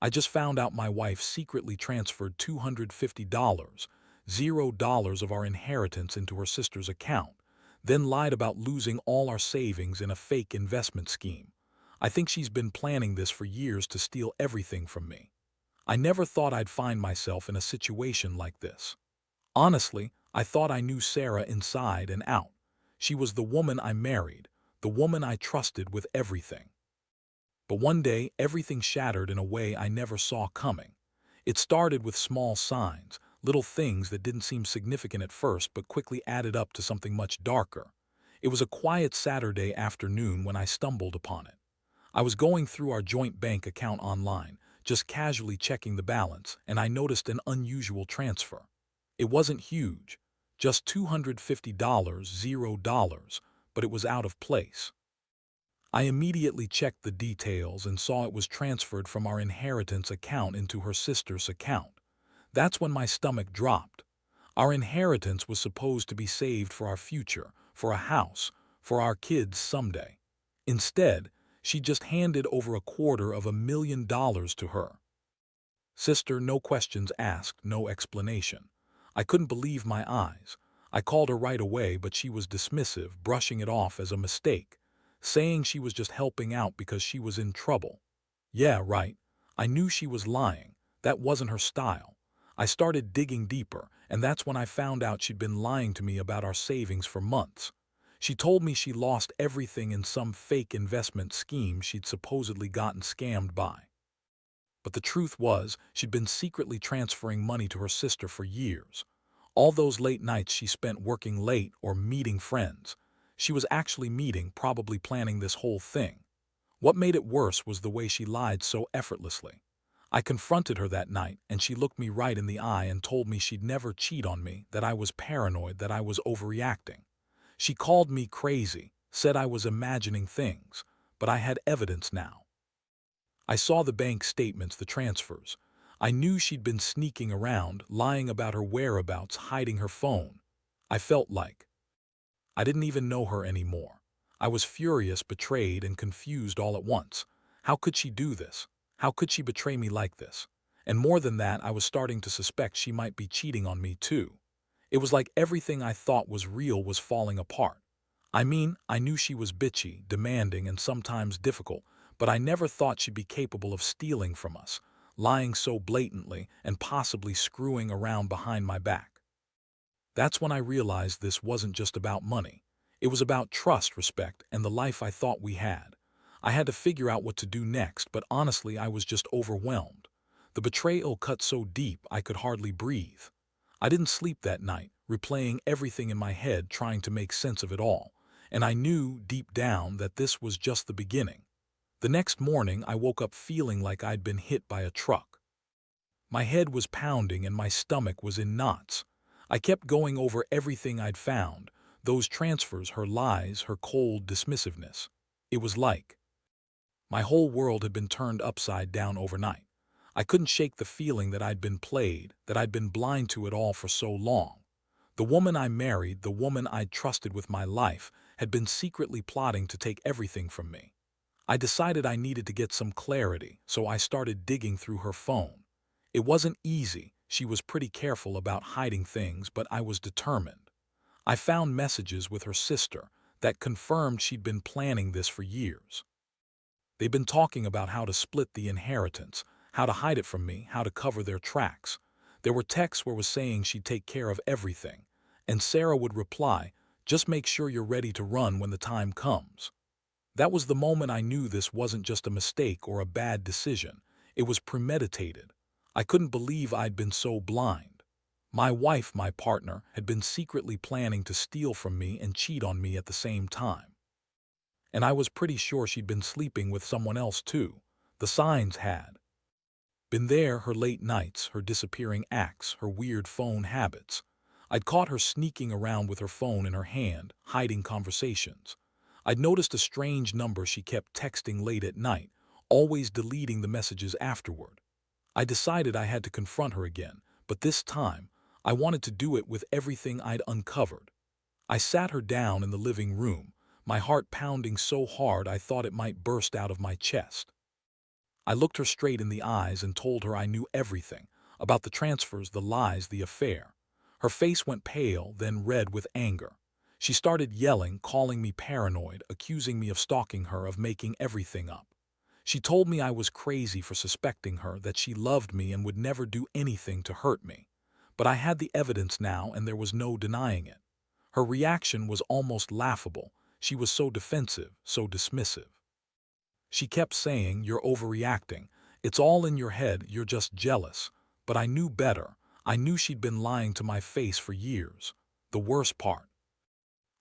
I just found out my wife secretly transferred $250, $0 of our inheritance into her sister's account, then lied about losing all our savings in a fake investment scheme. I think she's been planning this for years to steal everything from me. I never thought I'd find myself in a situation like this. Honestly, I thought I knew Sarah inside and out. She was the woman I married, the woman I trusted with everything. But one day, everything shattered in a way I never saw coming. It started with small signs, little things that didn't seem significant at first but quickly added up to something much darker. It was a quiet Saturday afternoon when I stumbled upon it. I was going through our joint bank account online, just casually checking the balance, and I noticed an unusual transfer. It wasn't huge, just $250, $0, but it was out of place. I immediately checked the details and saw it was transferred from our inheritance account into her sister's account. That's when my stomach dropped. Our inheritance was supposed to be saved for our future, for a house, for our kids someday. Instead, she just handed over $250,000 to her sister, no questions asked, no explanation. I couldn't believe my eyes. I called her right away, but she was dismissive, brushing it off as a mistake, saying she was just helping out because she was in trouble. Yeah, right. I knew she was lying. That wasn't her style. I started digging deeper, and that's when I found out she'd been lying to me about our savings for months. She told me she lost everything in some fake investment scheme she'd supposedly gotten scammed by. But the truth was, she'd been secretly transferring money to her sister for years. All those late nights she spent working late or meeting friends, she was actually meeting, probably planning this whole thing. What made it worse was the way she lied so effortlessly. I confronted her that night, and she looked me right in the eye and told me she'd never cheat on me, that I was paranoid, that I was overreacting. She called me crazy, said I was imagining things, but I had evidence now. I saw the bank statements, the transfers. I knew she'd been sneaking around, lying about her whereabouts, hiding her phone. I felt like I didn't even know her anymore. I was furious, betrayed, and confused all at once. How could she do this? How could she betray me like this? And more than that, I was starting to suspect she might be cheating on me too. It was like everything I thought was real was falling apart. I mean, I knew she was bitchy, demanding, and sometimes difficult, but I never thought she'd be capable of stealing from us, lying so blatantly, and possibly screwing around behind my back. That's when I realized this wasn't just about money. It was about trust, respect, and the life I thought we had. I had to figure out what to do next, but honestly, I was just overwhelmed. The betrayal cut so deep I could hardly breathe. I didn't sleep that night, replaying everything in my head, trying to make sense of it all. And I knew, deep down, that this was just the beginning. The next morning, I woke up feeling like I'd been hit by a truck. My head was pounding and my stomach was in knots. I kept going over everything I'd found, those transfers, her lies, her cold dismissiveness. It was like my whole world had been turned upside down overnight. I couldn't shake the feeling that I'd been played, that I'd been blind to it all for so long. The woman I married, the woman I'd trusted with my life, had been secretly plotting to take everything from me. I decided I needed to get some clarity, so I started digging through her phone. It wasn't easy. She was pretty careful about hiding things, but I was determined. I found messages with her sister that confirmed she'd been planning this for years. They'd been talking about how to split the inheritance, how to hide it from me, how to cover their tracks. There were texts where it was saying she'd take care of everything, and Sarah would reply, "Just make sure you're ready to run when the time comes." That was the moment I knew this wasn't just a mistake or a bad decision. It was premeditated. I couldn't believe I'd been so blind. My wife, my partner, had been secretly planning to steal from me and cheat on me at the same time. And I was pretty sure she'd been sleeping with someone else too. The signs had been there, her late nights, her disappearing acts, her weird phone habits. I'd caught her sneaking around with her phone in her hand, hiding conversations. I'd noticed a strange number she kept texting late at night, always deleting the messages afterward. I decided I had to confront her again, but this time, I wanted to do it with everything I'd uncovered. I sat her down in the living room, my heart pounding so hard I thought it might burst out of my chest. I looked her straight in the eyes and told her I knew everything about the transfers, the lies, the affair. Her face went pale, then red with anger. She started yelling, calling me paranoid, accusing me of stalking her, of making everything up. She told me I was crazy for suspecting her, that she loved me and would never do anything to hurt me. But I had the evidence now, and there was no denying it. Her reaction was almost laughable. She was so defensive, so dismissive. She kept saying, "You're overreacting. It's all in your head, you're just jealous." But I knew better. I knew she'd been lying to my face for years. The worst part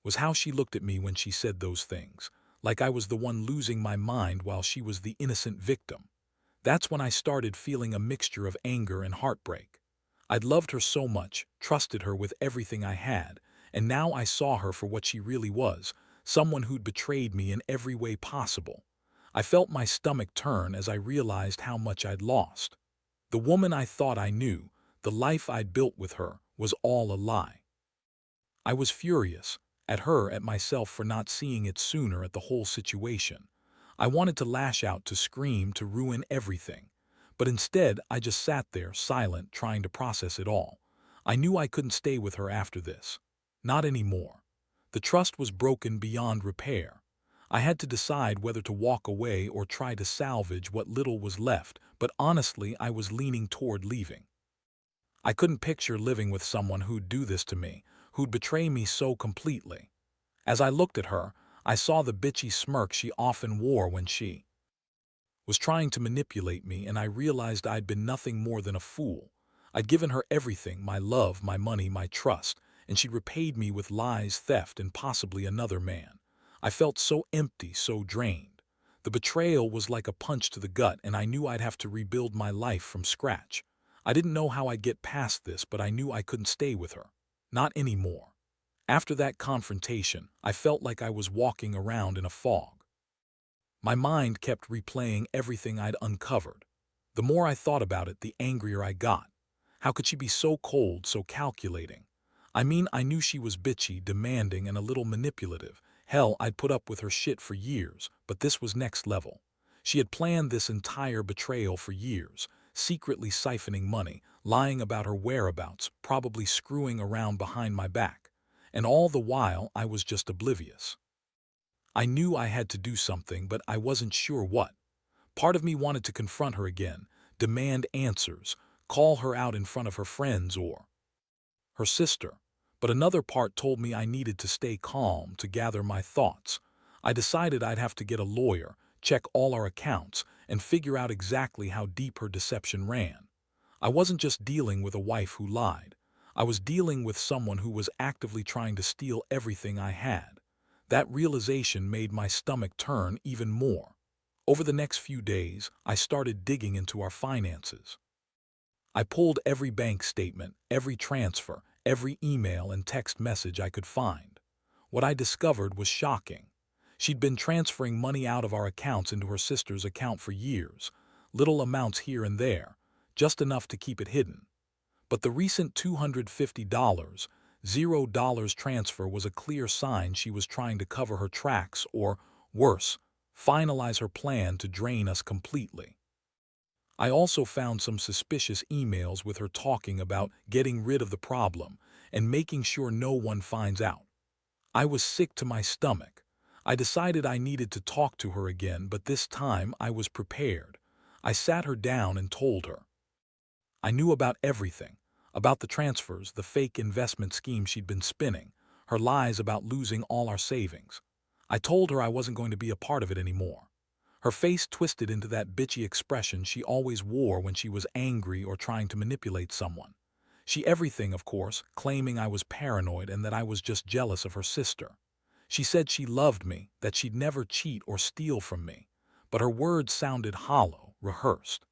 was how she looked at me when she said those things, like I was the one losing my mind while she was the innocent victim. That's when I started feeling a mixture of anger and heartbreak. I'd loved her so much, trusted her with everything I had, and now I saw her for what she really was, someone who'd betrayed me in every way possible. I felt my stomach turn as I realized how much I'd lost. The woman I thought I knew, the life I'd built with her, was all a lie. I was furious, at her, at myself for not seeing it sooner, at the whole situation. I wanted to lash out, to scream, to ruin everything. But instead, I just sat there, silent, trying to process it all. I knew I couldn't stay with her after this. Not anymore. The trust was broken beyond repair. I had to decide whether to walk away or try to salvage what little was left, but honestly, I was leaning toward leaving. I couldn't picture living with someone who'd do this to me, who'd betray me so completely. As I looked at her, I saw the bitchy smirk she often wore when she was trying to manipulate me, and I realized I'd been nothing more than a fool. I'd given her everything, my love, my money, my trust, and she repaid me with lies, theft, and possibly another man. I felt so empty, so drained. The betrayal was like a punch to the gut, and I knew I'd have to rebuild my life from scratch. I didn't know how I'd get past this, but I knew I couldn't stay with her. Not anymore. After that confrontation, I felt like I was walking around in a fog. My mind kept replaying everything I'd uncovered. The more I thought about it, the angrier I got. How could she be so cold, so calculating? I mean, I knew she was bitchy, demanding, and a little manipulative. Hell, I'd put up with her shit for years, but this was next level. She had planned this entire betrayal for years, secretly siphoning money, lying about her whereabouts, probably screwing around behind my back. And all the while, I was just oblivious. I knew I had to do something, but I wasn't sure what. Part of me wanted to confront her again, demand answers, call her out in front of her friends or her sister. But another part told me I needed to stay calm, to gather my thoughts. I decided I'd have to get a lawyer, check all our accounts, and figure out exactly how deep her deception ran. I wasn't just dealing with a wife who lied. I was dealing with someone who was actively trying to steal everything I had. That realization made my stomach turn even more. Over the next few days, I started digging into our finances. I pulled every bank statement, every transfer, every email and text message I could find. What I discovered was shocking. She'd been transferring money out of our accounts into her sister's account for years, little amounts here and there, just enough to keep it hidden. But the recent $250, $0 transfer was a clear sign she was trying to cover her tracks, or, worse, finalize her plan to drain us completely. I also found some suspicious emails with her talking about getting rid of the problem and making sure no one finds out. I was sick to my stomach. I decided I needed to talk to her again, but this time I was prepared. I sat her down and told her. I knew about everything, about the transfers, the fake investment scheme she'd been spinning, her lies about losing all our savings. I told her I wasn't going to be a part of it anymore. Her face twisted into that bitchy expression she always wore when she was angry or trying to manipulate someone. She everything, of course, claiming I was paranoid and that I was just jealous of her sister. She said she loved me, that she'd never cheat or steal from me, but her words sounded hollow, rehearsed.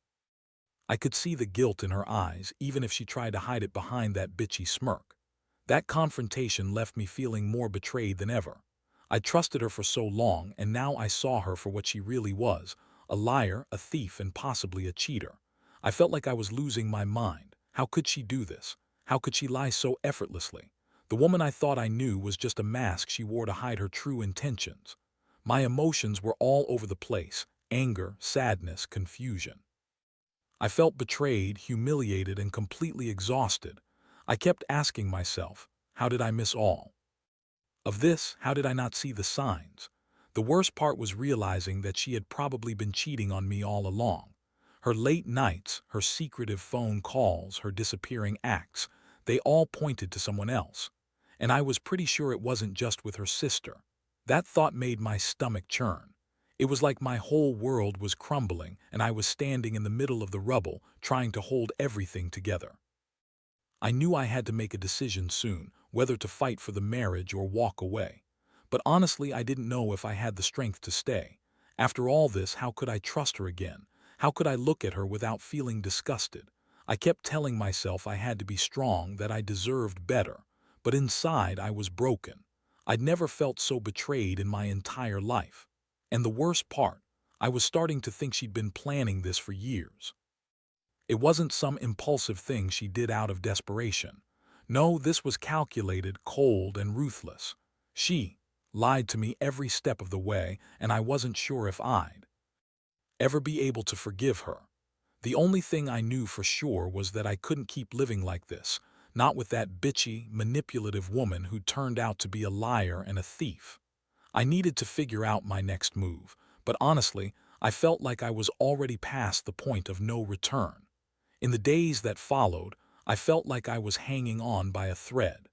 I could see the guilt in her eyes, even if she tried to hide it behind that bitchy smirk. That confrontation left me feeling more betrayed than ever. I trusted her for so long, and now I saw her for what she really was, a liar, a thief, and possibly a cheater. I felt like I was losing my mind. How could she do this? How could she lie so effortlessly? The woman I thought I knew was just a mask she wore to hide her true intentions. My emotions were all over the place, anger, sadness, confusion. I felt betrayed, humiliated, and completely exhausted. I kept asking myself, how did I miss all of this? How did I not see the signs? The worst part was realizing that she had probably been cheating on me all along. Her late nights, her secretive phone calls, her disappearing acts, they all pointed to someone else. And I was pretty sure it wasn't just with her sister. That thought made my stomach churn. It was like my whole world was crumbling and I was standing in the middle of the rubble, trying to hold everything together. I knew I had to make a decision soon, whether to fight for the marriage or walk away. But honestly, I didn't know if I had the strength to stay. After all this, how could I trust her again? How could I look at her without feeling disgusted? I kept telling myself I had to be strong, that I deserved better. But inside, I was broken. I'd never felt so betrayed in my entire life. And the worst part, I was starting to think she'd been planning this for years. It wasn't some impulsive thing she did out of desperation. No, this was calculated, cold, and ruthless. She lied to me every step of the way, and I wasn't sure if I'd ever be able to forgive her. The only thing I knew for sure was that I couldn't keep living like this, not with that bitchy, manipulative woman who turned out to be a liar and a thief. I needed to figure out my next move, but honestly, I felt like I was already past the point of no return. In the days that followed, I felt like I was hanging on by a thread.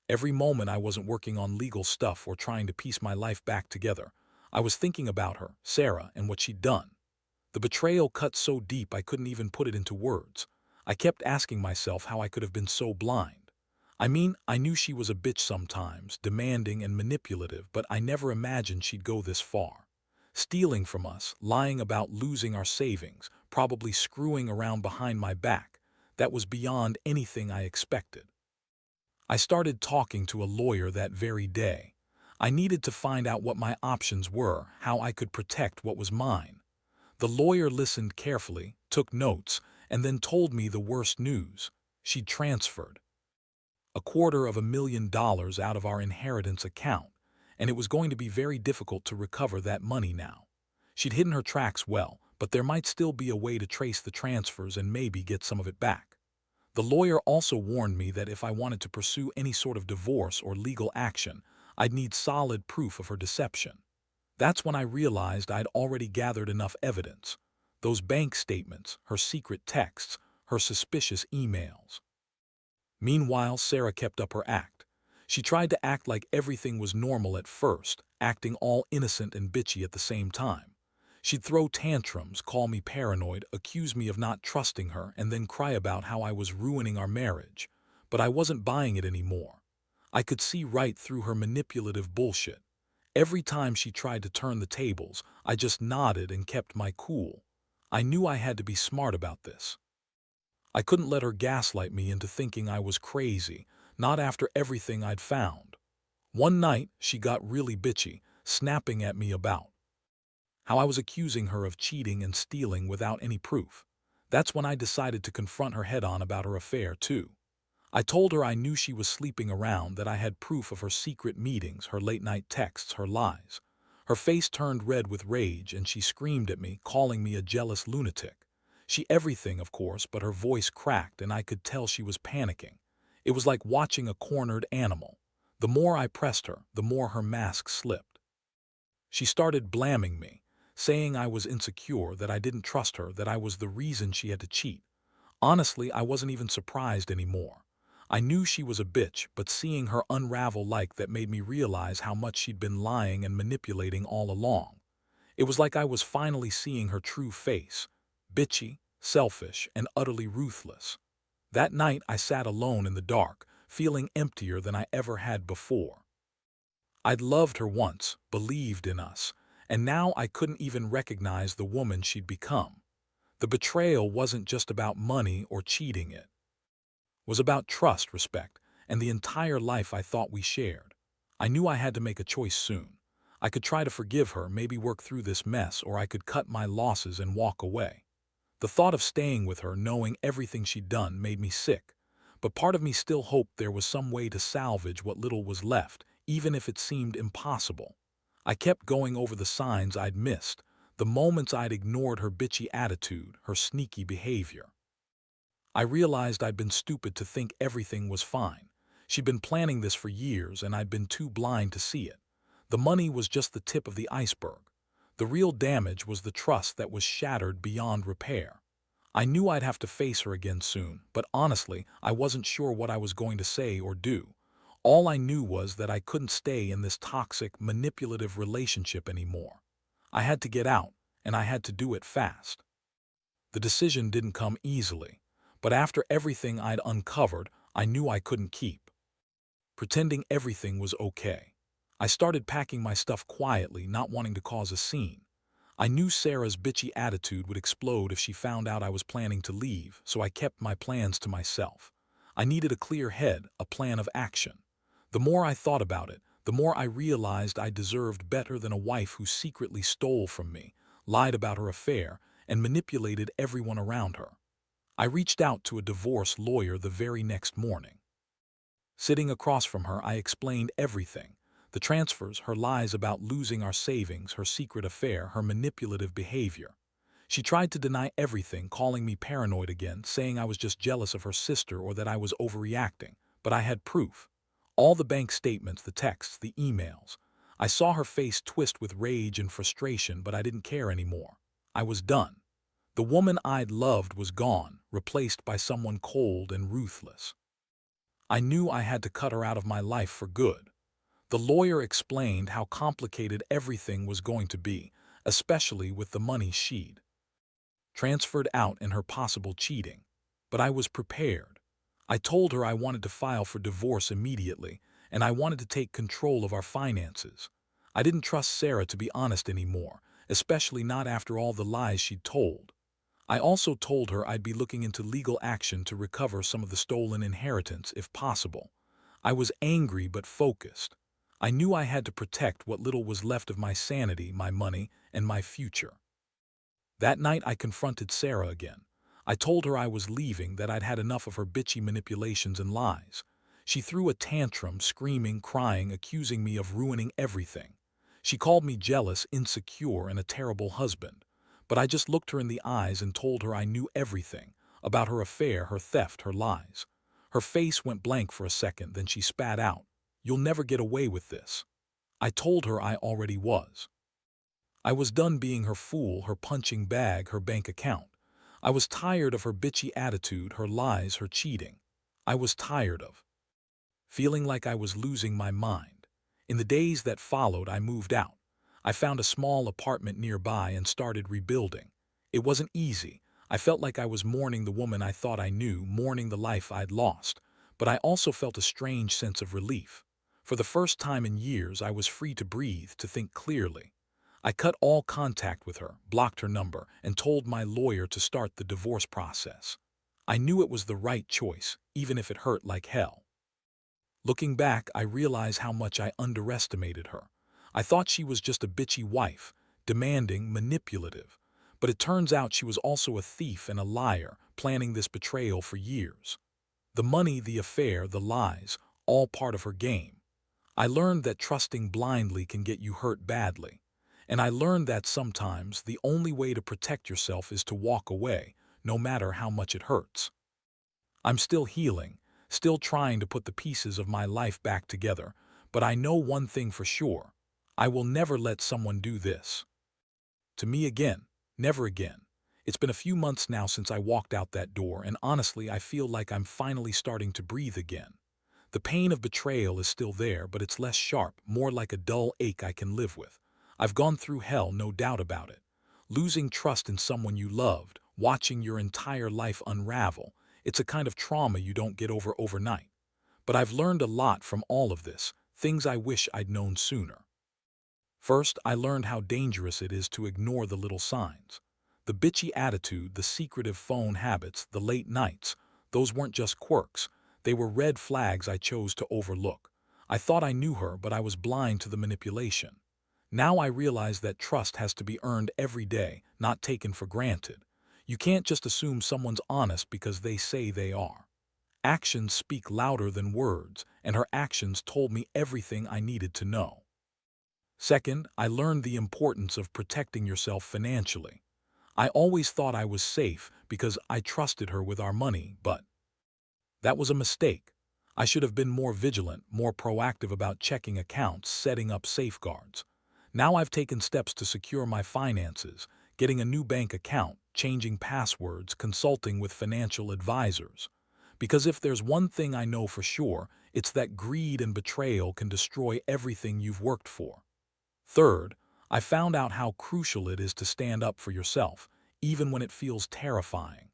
Every moment I wasn't working on legal stuff or trying to piece my life back together. I was thinking about her, Sarah, and what she'd done. The betrayal cut so deep I couldn't even put it into words. I kept asking myself how I could have been so blind. I mean, I knew she was a bitch sometimes, demanding and manipulative, but I never imagined she'd go this far. Stealing from us, lying about losing our savings, probably screwing around behind my back. That was beyond anything I expected. I started talking to a lawyer that very day. I needed to find out what my options were, how I could protect what was mine. The lawyer listened carefully, took notes, and then told me the worst news. She'd transferred $250,000 out of our inheritance account, and it was going to be very difficult to recover that money now. She'd hidden her tracks well, but there might still be a way to trace the transfers and maybe get some of it back. The lawyer also warned me that if I wanted to pursue any sort of divorce or legal action, I'd need solid proof of her deception. That's when I realized I'd already gathered enough evidence. Those bank statements, her secret texts, her suspicious emails. Meanwhile, Sarah kept up her act. She tried to act like everything was normal at first, acting all innocent and bitchy at the same time. She'd throw tantrums, call me paranoid, accuse me of not trusting her, and then cry about how I was ruining our marriage. But I wasn't buying it anymore. I could see right through her manipulative bullshit. Every time she tried to turn the tables, I just nodded and kept my cool. I knew I had to be smart about this. I couldn't let her gaslight me into thinking I was crazy, not after everything I'd found. One night, she got really bitchy, snapping at me about how I was accusing her of cheating and stealing without any proof. That's when I decided to confront her head-on about her affair, too. I told her I knew she was sleeping around, that I had proof of her secret meetings, her late-night texts, her lies. Her face turned red with rage, and she screamed at me, calling me a jealous lunatic. She everything, of course, but her voice cracked, and I could tell she was panicking. It was like watching a cornered animal. The more I pressed her, the more her mask slipped. She started blaming me, saying I was insecure, that I didn't trust her, that I was the reason she had to cheat. Honestly, I wasn't even surprised anymore. I knew she was a bitch, but seeing her unravel like that made me realize how much she'd been lying and manipulating all along. It was like I was finally seeing her true face. Bitchy, selfish, and utterly ruthless. That night I sat alone in the dark, feeling emptier than I ever had before. I'd loved her once, believed in us, and now I couldn't even recognize the woman she'd become. The betrayal wasn't just about money or cheating, it was about trust, respect, and the entire life I thought we shared. I knew I had to make a choice soon. I could try to forgive her, maybe work through this mess, or I could cut my losses and walk away. The thought of staying with her, knowing everything she'd done, made me sick. But part of me still hoped there was some way to salvage what little was left, even if it seemed impossible. I kept going over the signs I'd missed, the moments I'd ignored her bitchy attitude, her sneaky behavior. I realized I'd been stupid to think everything was fine. She'd been planning this for years, and I'd been too blind to see it. The money was just the tip of the iceberg. The real damage was the trust that was shattered beyond repair. I knew I'd have to face her again soon, but honestly, I wasn't sure what I was going to say or do. All I knew was that I couldn't stay in this toxic, manipulative relationship anymore. I had to get out, and I had to do it fast. The decision didn't come easily, but after everything I'd uncovered, I knew I couldn't keep pretending everything was okay. I started packing my stuff quietly, not wanting to cause a scene. I knew Sarah's bitchy attitude would explode if she found out I was planning to leave, so I kept my plans to myself. I needed a clear head, a plan of action. The more I thought about it, the more I realized I deserved better than a wife who secretly stole from me, lied about her affair, and manipulated everyone around her. I reached out to a divorce lawyer the very next morning. Sitting across from her, I explained everything. The transfers, her lies about losing our savings, her secret affair, her manipulative behavior. She tried to deny everything, calling me paranoid again, saying I was just jealous of her sister or that I was overreacting. But I had proof. All the bank statements, the texts, the emails. I saw her face twist with rage and frustration, but I didn't care anymore. I was done. The woman I'd loved was gone, replaced by someone cold and ruthless. I knew I had to cut her out of my life for good. The lawyer explained how complicated everything was going to be, especially with the money she'd transferred out and her possible cheating. But I was prepared. I told her I wanted to file for divorce immediately, and I wanted to take control of our finances. I didn't trust Sarah to be honest anymore, especially not after all the lies she'd told. I also told her I'd be looking into legal action to recover some of the stolen inheritance if possible. I was angry but focused. I knew I had to protect what little was left of my sanity, my money, and my future. That night I confronted Sarah again. I told her I was leaving, that I'd had enough of her bitchy manipulations and lies. She threw a tantrum, screaming, crying, accusing me of ruining everything. She called me jealous, insecure, and a terrible husband. But I just looked her in the eyes and told her I knew everything about her affair, her theft, her lies. Her face went blank for a second, then she spat out, "You'll never get away with this." I told her I already was. I was done being her fool, her punching bag, her bank account. I was tired of her bitchy attitude, her lies, her cheating. I was tired of feeling like I was losing my mind. In the days that followed, I moved out. I found a small apartment nearby and started rebuilding. It wasn't easy. I felt like I was mourning the woman I thought I knew, mourning the life I'd lost. But I also felt a strange sense of relief. For the first time in years, I was free to breathe, to think clearly. I cut all contact with her, blocked her number, and told my lawyer to start the divorce process. I knew it was the right choice, even if it hurt like hell. Looking back, I realize how much I underestimated her. I thought she was just a bitchy wife, demanding, manipulative. But it turns out she was also a thief and a liar, planning this betrayal for years. The money, the affair, the lies, all part of her game. I learned that trusting blindly can get you hurt badly. And I learned that sometimes the only way to protect yourself is to walk away, no matter how much it hurts. I'm still healing, still trying to put the pieces of my life back together, but I know one thing for sure. I will never let someone do this to me again. Never again. It's been a few months now since I walked out that door, and honestly, I feel like I'm finally starting to breathe again. The pain of betrayal is still there, but it's less sharp, more like a dull ache I can live with. I've gone through hell, no doubt about it. Losing trust in someone you loved, watching your entire life unravel, it's a kind of trauma you don't get over overnight. But I've learned a lot from all of this, things I wish I'd known sooner. First, I learned how dangerous it is to ignore the little signs. The bitchy attitude, the secretive phone habits, the late nights, those weren't just quirks. They were red flags I chose to overlook. I thought I knew her, but I was blind to the manipulation. Now I realize that trust has to be earned every day, not taken for granted. You can't just assume someone's honest because they say they are. Actions speak louder than words, and her actions told me everything I needed to know. Second, I learned the importance of protecting yourself financially. I always thought I was safe because I trusted her with our money, but that was a mistake. I should have been more vigilant, more proactive about checking accounts, setting up safeguards. Now I've taken steps to secure my finances, getting a new bank account, changing passwords, consulting with financial advisors. Because if there's one thing I know for sure, it's that greed and betrayal can destroy everything you've worked for. Third, I found out how crucial it is to stand up for yourself, even when it feels terrifying.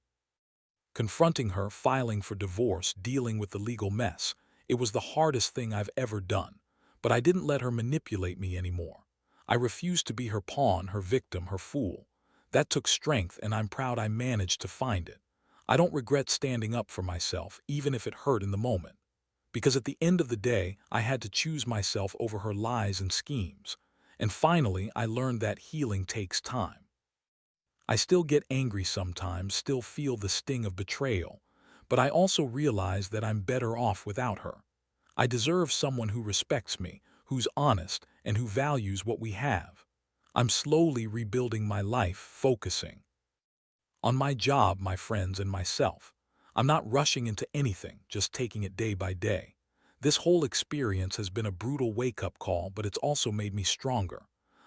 Confronting her, filing for divorce, dealing with the legal mess, it was the hardest thing I've ever done. But I didn't let her manipulate me anymore. I refused to be her pawn, her victim, her fool. That took strength, and I'm proud I managed to find it. I don't regret standing up for myself, even if it hurt in the moment. Because at the end of the day, I had to choose myself over her lies and schemes. And finally, I learned that healing takes time. I still get angry sometimes, still feel the sting of betrayal, but I also realize that I'm better off without her. I deserve someone who respects me, who's honest, and who values what we have. I'm slowly rebuilding my life, focusing on my job, my friends, and myself. I'm not rushing into anything, just taking it day by day. This whole experience has been a brutal wake-up call, but it's also made me stronger.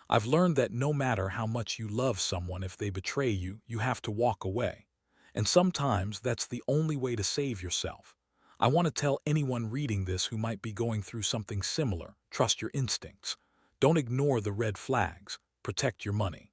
I've learned that no matter how much you love someone, if they betray you, you have to walk away. And sometimes that's the only way to save yourself. I want to tell anyone reading this who might be going through something similar, trust your instincts. Don't ignore the red flags. Protect your money.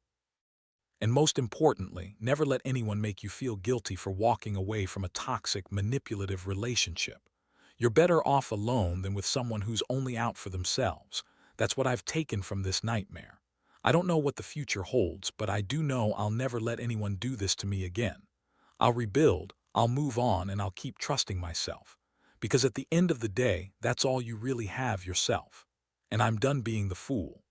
And most importantly, never let anyone make you feel guilty for walking away from a toxic, manipulative relationship. You're better off alone than with someone who's only out for themselves. That's what I've taken from this nightmare. I don't know what the future holds, but I do know I'll never let anyone do this to me again. I'll rebuild, I'll move on, and I'll keep trusting myself. Because at the end of the day, that's all you really have, yourself. And I'm done being the fool.